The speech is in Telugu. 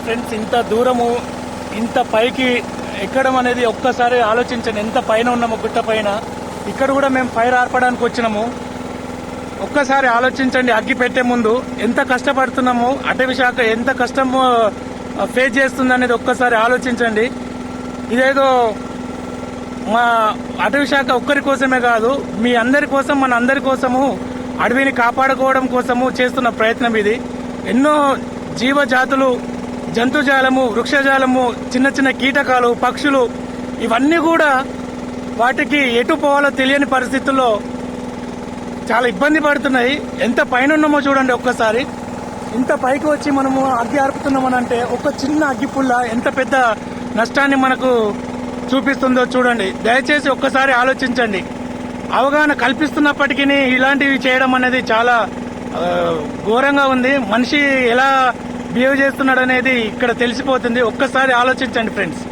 ఫ్రెండ్స్, ఇంత దూరము ఇంత పైకి ఎక్కడం అనేది ఒక్కసారి ఆలోచించండి. ఎంత పైన ఉన్నాము గుట్ట పైన. ఇక్కడ కూడా మేము ఫైర్ ఆర్పడానికి వచ్చినాము. ఒక్కసారి ఆలోచించండి, అగ్గి పెట్టే ముందు ఎంత కష్టపడుతున్నాము, అటవీ శాఖ ఎంత కష్టం ఫేస్ చేస్తుంది అనేది ఒక్కసారి ఆలోచించండి. ఇదేదో మా అటవీ శాఖ ఒక్కరి కోసమే కాదు, మీ అందరి కోసం, మన అందరి కోసము, అడవిని కాపాడుకోవడం కోసము చేస్తున్న ప్రయత్నం ఇది. ఎన్నో జీవజాతులు, జంతుజాలము, వృక్షజాలము, చిన్న చిన్న కీటకాలు, పక్షులు ఇవన్నీ కూడా వాటికి ఎటు పోవాలో తెలియని పరిస్థితుల్లో చాలా ఇబ్బంది పడుతున్నాయి. ఎంత పైన ఉన్నామో చూడండి ఒక్కసారి. ఇంత పైకి వచ్చి మనము అగ్గి ఆర్పుతున్నామనంటే ఒక చిన్న అగ్గి పుల్ల ఎంత పెద్ద నష్టాన్ని మనకు చూపిస్తుందో చూడండి. దయచేసి ఒక్కసారి ఆలోచించండి. అవగాహన కల్పిస్తున్నప్పటికీ ఇలాంటివి చేయడం అనేది చాలా ఘోరంగా ఉంది. మనిషి ఎలా బిహేవ్ చేస్తున్నాడు అనేది ఇక్కడ తెలిసిపోతుంది. ఒక్కసారి ఆలోచించండి ఫ్రెండ్స్.